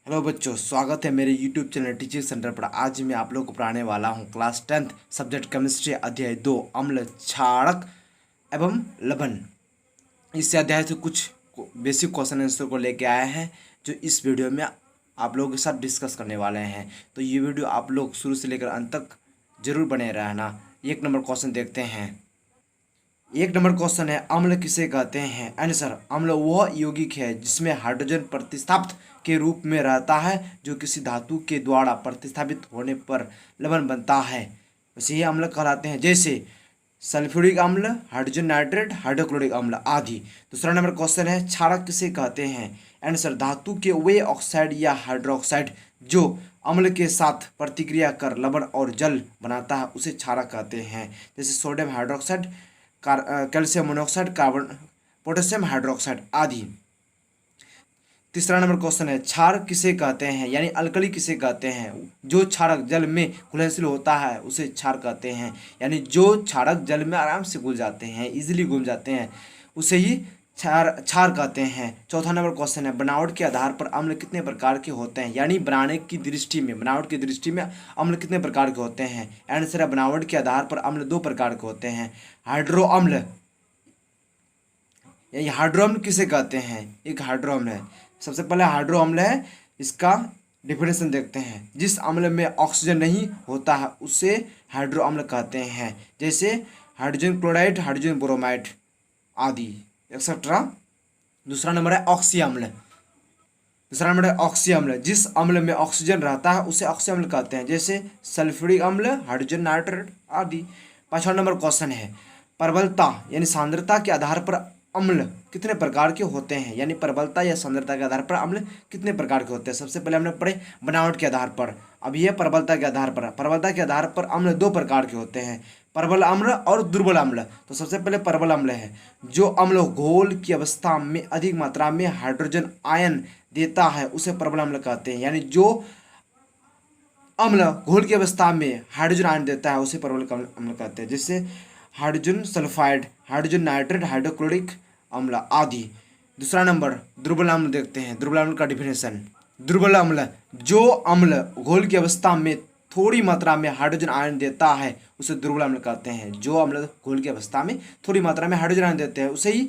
Hello बच्चों, स्वागत है मेरे यूट्यूब चैनल टीचिंग सेंटर पर। आज मैं आप लोग को पढ़ाने वाला हूं क्लास 10th सब्जेक्ट केमिस्ट्री अध्याय 2 अम्ल क्षारक एवं लवण। इस अध्याय से कुछ बेसिक क्वेश्चन आंसर को लेके आए हैं जो इस वीडियो में आप लोगों के साथ डिस्कस करने वाले हैं। तो ये वीडियो आप लोग शुरू से लेकर अंत तक जरूर बने रहना। 1 नंबर क्वेश्चन देखते हैं। 1 नंबर क्वेश्चन है, अम्ल किसे कहते हैं? आंसर, अम्ल वह यौगिक है जिसमें हाइड्रोजन प्रतिस्थापित के रूप में रहता है जो किसी धातु के द्वारा प्रतिस्थापित होने पर लवण बनता है, उसे ही अम्ल कहलाते हैं। जैसे सल्फ्यूरिक अम्ल, हाइड्रोजन नाइट्रेट, हाइड्रोक्लोरिक अम्ल आदि। 2 नंबर क्वेश्चन है, क्षारक किसे कहते हैं? आंसर, धातु के वे ऑक्साइड या हाइड्रोक्साइड जो अम्ल के साथ प्रतिक्रिया कर लवण और जल बनाता है उसे क्षारक कहते हैं। जैसे sodium hydroxide, calcium monoxide, carbon potassium hydroxide आदि। 3 नंबर क्वेश्चन है, क्षार किसे कहते हैं यानी अल्कली किसे कहते हैं? जो क्षारक जल में घुलनशील होता है उसे क्षार कहते हैं, यानी जो क्षारक जल में आराम से घुल जाते हैं, इजीली घुल जाते हैं, उसे ही क्षार कहते हैं। 4 नंबर क्वेश्चन है, बनावट के आधार पर अम्ल कितने प्रकार के होते हैं? यानी बनावट की दृष्टि में अम्ल कितने प्रकार के होते हैं? आंसर है, बनावट के आधार पर अम्ल 2 प्रकार के होते हैं। हाइड्रो अम्ल, ये हाइड्रो अम्ल किसे कहते हैं? एक हाइड्रो अम्ल है। सबसे पहले हाइड्रो अम्ल है, इसका डिफिनेशन देखते हैं। जिस अम्ल में ऑक्सीजन नहीं होता है उसे हाइड्रो अम्ल कहते हैं। जैसे हाइड्रोजन क्लोराइड, हाइड्रोजन ब्रोमाइड आदि एक्सेट्रा। 2 नंबर है ऑक्सी अम्ल। 2 नंबर है ऑक्सी अम्ल, जिस अम्ल में ऑक्सीजन रहता है उसे ऑक्सी अम्ल कहते हैं। जैसे सल्फ्यूरिक अम्ल, हाइड्रोजन नाइट्रेट आदि। 5वां नंबर क्वेश्चन है, प्रबलता यानी सांद्रता के आधार पर अम्ल कितने प्रकार के होते हैं? यानी प्रबलता या सांद्रता के आधार पर अम्ल कितने प्रकार के होते हैं? सबसे पहले हमने पढ़े बनावट के आधार पर, अब यह प्रबलता के आधार पर। प्रबलता के आधार पर अम्ल 2 प्रकार के होते हैं, प्रबल अम्ल और दुर्बल अम्ल। तो सबसे पहले प्रबल अम्ल है, जो अम्ल घोल की अवस्था में अधिक मात्रा में हाइड्रोजन आयन देता है उसे प्रबल अम्ल कहते हैं। यानी जो अम्ल घोल की अवस्था में हाइड्रोजन आयन देता है उसे प्रबल अम्ल कहते हैं। जैसे hydrogen sulphide, hydrogen nitrate, hydrochloric अम्ल आदि। 2 नंबर दुर्बल अम्ल देखते हैं। दुर्बल अम्ल का डिफिनेशन, दुर्बल अम्ल, जो अम्ल घोल की अवस्था में थोड़ी मात्रा में हाइड्रोजन आयन देता है उसे दुर्बल अम्ल कहते हैं। जो अम्ल घोल की अवस्था में थोड़ी मात्रा में हाइड्रोजन आयन देते हैं उसे ही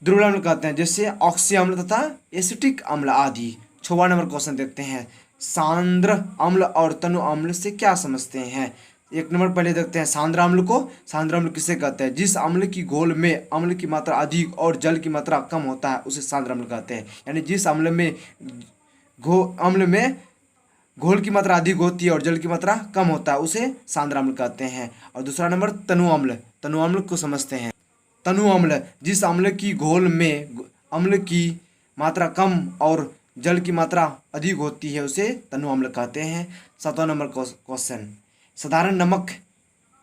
दुर्बल अम्ल कहते हैं। जैसे ऑक्सी अम्ल तथा एसिटिक अम्ल आदि। 6वां नंबर क्वेश्चन देखते हैं, सांद्र अम्ल और तनु अम्ल से क्या समझते हैं? 1 नंबर पहले देखते हैं सांद्र अम्ल को। सांद्र अम्ल किसे कहते हैं? जिस अम्ल की घोल में अम्ल की मात्रा अधिक और जल की मात्रा कम होता है उसे सांद्र अम्ल कहते हैं। यानी जिस अम्ल में घोल की मात्रा अधिक होती है और जल की मात्रा कम होता है उसे सांद्र अम्ल कहते हैं। और 2 नंबर तनु अम्ल। तनु अम्ल को समझते हैं। तनु अम्ल, जिस अम्ल की घोल में अम्ल की मात्रा कम और जल की मात्रा अधिक होती है उसे तनु अम्ल कहते हैं। 7वां नंबर क्वेश्चन, साधारण नमक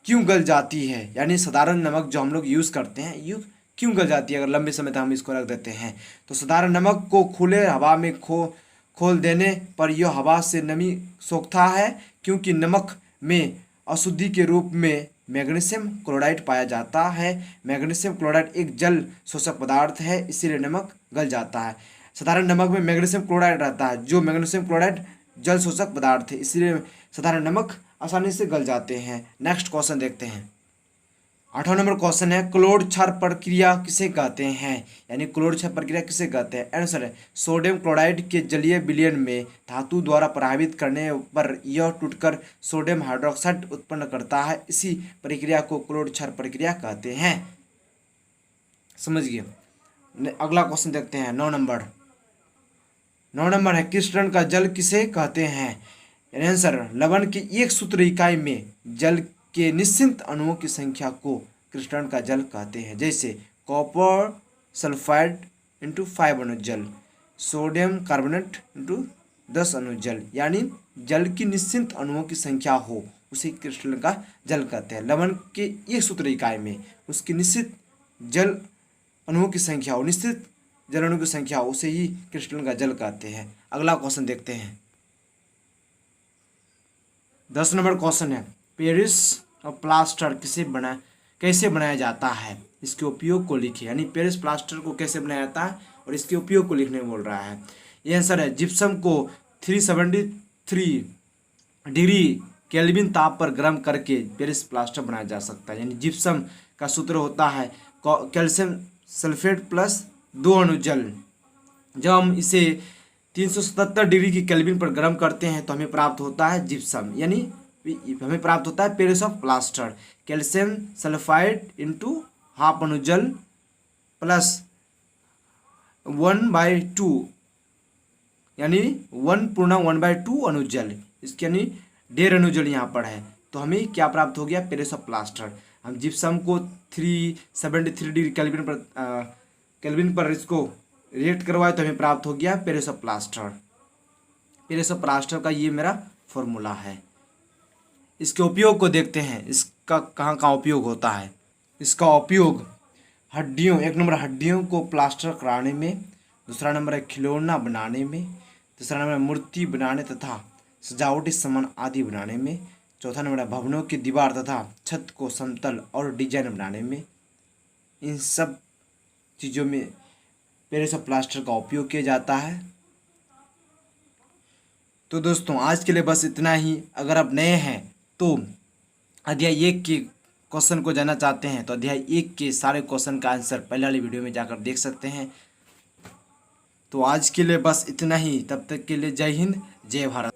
क्यों गल जाती है? यानी साधारण नमक जो हम लोग यूज़ करते हैं यू क्यों गल जाती है अगर लंबे समय तक हम इसको रख देते हैं? तो साधारण नमक को खुले हवा में खोल देने पर यह हवा से नमी सोखता है, क्योंकि नमक में अशुद्धि के रूप में मैग्नीशियम क्लोराइड पाया जाता है। मैग्नीशियम क्लोराइड एक जल शोषक पदार्थ है, इसीलिए नमक गल जाता है। साधारण नमक में मैग्नीशियम क्लोराइड रहता है, जो मैग्नीशियम क्लोराइड जल शोषक पदार्थ है, इसीलिए साधारण नमक आसानी से गल जाते हैं। नेक्स्ट क्वेश्चन देखते हैं। 8वां नंबर क्वेश्चन है, क्लोर क्षार प्रक्रिया किसे कहते हैं? यानी क्लोर क्षार प्रक्रिया किसे कहते हैं? आंसर है, सोडियम क्लोराइड के जलीय विलयन में धातु द्वारा प्रभावित करने पर यह टूटकर सोडियम हाइड्रोक्साइड उत्पन्न करता है। इसी प्रक्रिया को क्लोर क्षार प्रक्रिया कहते हैं। समझ गए। अगला क्वेश्चन देखते हैं। 9 नंबर है, क्रिस्टलन का जल किसे कहते हैं? आंसर, लवण की एक सूत्र इकाई में जल के निश्चित अणुओं की संख्या को क्रिस्टलन का जल कहते हैं। जैसे कॉपर सल्फाइड इंटू 5 अणु जल, सोडियम कार्बोनेट इंटू 10 अणु जल। यानी जल की निश्चित अणुओं की संख्या हो उसे क्रिस्टलन का जल कहते हैं। लवण के एक सूत्र इकाई में उसकी निश्चित जल अणुओं की संख्या हो, निश्चित जल अणु की संख्या हो, उसे ही क्रिस्टलन का जल कहते हैं। अगला क्वेश्चन देखते हैं। 10 नंबर क्वेश्चन है, पेरिस और प्लास्टर कैसे बनाया जाता है? इसके उपयोग को लिखिए। यानी पेरिस प्लास्टर को कैसे बनाया जाता है और इसके उपयोग को लिखने बोल रहा है। ये आंसर है, जिप्सम को 373 डिग्री केल्विन ताप पर गर्म करके पेरिस प्लास्टर बनाया जा सकता है। यानी जिप्सम का सूत्र होता है कैल्शियम सल्फेट प्लस 2 अणु जल। जब हम इसे 377 डिग्री की केल्विन पर गर्म करते हैं तो हमें प्राप्त होता है जिप्सम, यानी हमें प्राप्त होता है Paris of plaster. Calcium sulphide into half अणु जल प्लस 1/2 यानी 1/2 अणु जल, इसके यानी 1.5 अणु जल यहाँ पर है। तो हमें क्या प्राप्त हो गया? Paris of plaster. हम जिप्सम को 373 डिग्री केल्विन पर इसको रिएक्ट करवाए तो हमें प्राप्त हो गया Paris of plaster. Paris of plaster का ये मेरा फॉर्मूला है। इसके उपयोग को देखते हैं, इसका कहाँ कहाँ उपयोग होता है। इसका उपयोग हड्डियों, 1 नंबर हड्डियों को प्लास्टर कराने में, दूसरा नंबर है खिलौना बनाने में, तीसरा नंबर है मूर्ति बनाने तथा सजावटी सामान आदि बनाने में, चौथा नंबर है भवनों की दीवार तथा छत को समतल और डिजाइन बनाने में। इन सब चीज़ों में पेरिस ऑफ प्लास्टर का उपयोग किया जाता है। तो दोस्तों आज के लिए बस इतना ही। अगर आप नए हैं तो अध्याय 1 के क्वेश्चन को जानना चाहते हैं तो अध्याय 1 के सारे क्वेश्चन का आंसर पहले वाली वीडियो में जाकर देख सकते हैं। तो आज के लिए बस इतना ही। तब तक के लिए जय हिंद, जय भारत।